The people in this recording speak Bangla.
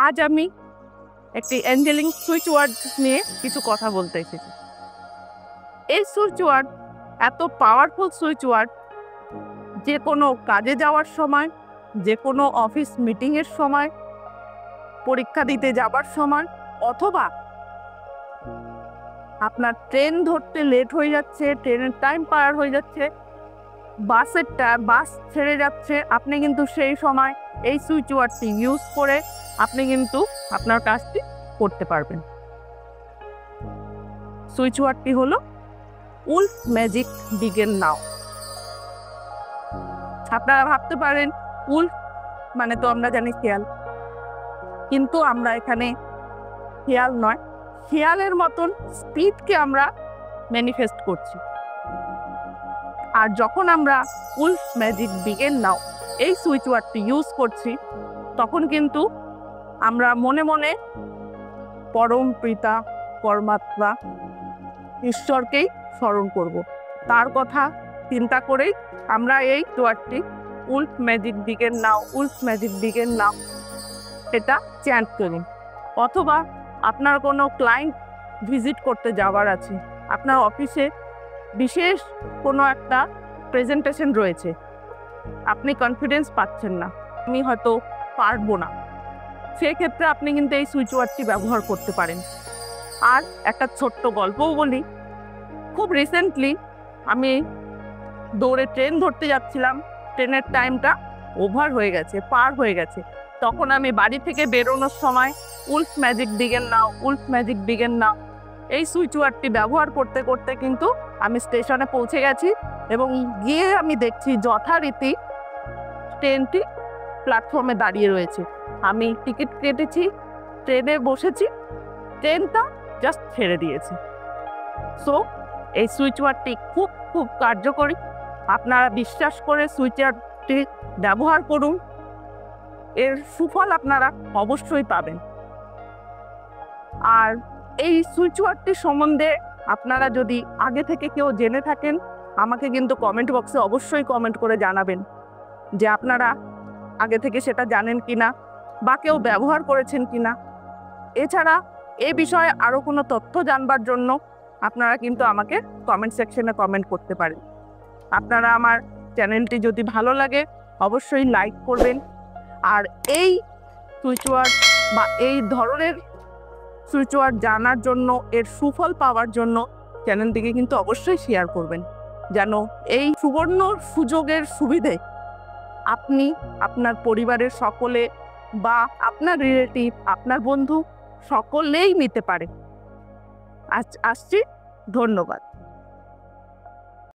আজ আমি একটি অ্যাঞ্জেলিং সুইচ ওয়ার্ড নিয়ে কিছু কথা বলতে এসেছি। এই সুইচ ওয়ার্ড এত পাওয়ারফুল সুইচ ওয়ার্ড, যে কোনো কাজে যাওয়ার সময়, যে কোনো অফিস মিটিংয়ের সময়, পরীক্ষা দিতে যাবার সময়, অথবা আপনার ট্রেন ধরতে লেট হয়ে যাচ্ছে, ট্রেনের টাইম পার হয়ে যাচ্ছে, বাস ছেড়ে যাচ্ছে, আপনি কিন্তু সেই সময় এই সুইচ ওয়ার্ডটি ইউজ করে আপনি কিন্তু আপনার কাজটি করতে পারবেন। সুইচ ওয়ার্ডটি হলো উলফ ম্যাজিক বিগেন নাও। আপনারা ভাবতে পারেন উলফ মানে তো আমরা জানি শিয়াল, কিন্তু আমরা এখানে শিয়াল নয়, শিয়ালের মতন স্পিডকে আমরা ম্যানিফেস্ট করছি। আর যখন আমরা উলফ ম্যাজিক বিগেন নাও এই সুইচ ওয়ার্ডটি ইউজ করছি, তখন কিন্তু আমরা মনে মনে পরম পিতা পরমাত্মা ঈশ্বরকেই স্মরণ করব। তার কথা চিন্তা করেই আমরা এই ওয়ার্ডটি উলফ ম্যাজিক বিগেন নাও, উলফ ম্যাজিক বিগেন নাও এটা চ্যান্ট করুন। অথবা আপনার কোনো ক্লায়েন্ট ভিজিট করতে যাওয়ার আছে, আপনার অফিসে বিশেষ কোনো একটা প্রেজেন্টেশন রয়েছে, আপনি কনফিডেন্স পাচ্ছেন না, আমি হয়তো পারবো না, সেক্ষেত্রে আপনি কিন্তু এই সুইচ ওয়ার্ডটি ব্যবহার করতে পারেন। আর একটা ছোট্ট গল্পও বলি। খুব রিসেন্টলি আমি দৌড়ে ট্রেন ধরতে যাচ্ছিলাম, ট্রেনের টাইমটা ওভার হয়ে গেছে, পার হয়ে গেছে। তখন আমি বাড়ি থেকে বেরোনোর সময় উলফ ম্যাজিক বিগেন নাও, উলফ ম্যাজিক বিগেন নাও এই সুইচ ওয়ার্ডটি ব্যবহার করতে করতে কিন্তু আমি স্টেশনে পৌঁছে গেছি, এবং গিয়ে আমি দেখছি যথারীতি ট্রেনটি প্ল্যাটফর্মে দাঁড়িয়ে রয়েছে। আমি টিকিট কেটেছি, ট্রেনে বসেছি, ট্রেনটা জাস্ট ছেড়ে দিয়েছে। সো এই সুইচ ওয়ার্ডটি খুব খুব কার্যকরী। আপনারা বিশ্বাস করে সুইচ ওয়ার্ডটি ব্যবহার করুন, এর সুফল আপনারা অবশ্যই পাবেন। আর এই সুইচ ওয়ার্ডটি সম্বন্ধে আপনারা যদি আগে থেকে কেউ জেনে থাকেন, আমাকে কিন্তু কমেন্ট বক্সে অবশ্যই কমেন্ট করে জানাবেন যে আপনারা আগে থেকে সেটা জানেন কিনা বা কেউ ব্যবহার করেছেন কিনা। এছাড়া এই বিষয়ে আরও কোনো তথ্য জানবার জন্য আপনারা কিন্তু আমাকে কমেন্ট সেকশনে কমেন্ট করতে পারেন। আপনারা আমার চ্যানেলটি যদি ভালো লাগে অবশ্যই লাইক করবেন, আর এই সুইচ ওয়ার্ড বা এই ধরনের সুইচ ওয়ার্ড জানার জন্য, এর সুফল পাওয়ার জন্য চ্যানেলটিকে কিন্তু অবশ্যই শেয়ার করবেন, যেন এই সুবর্ণ সুযোগের সুবিধে আপনি আপনার পরিবারের সকলে বা আপনার রিলেটিভ, আপনার বন্ধু সকলেই নিতে পারে। আসছি, ধন্যবাদ।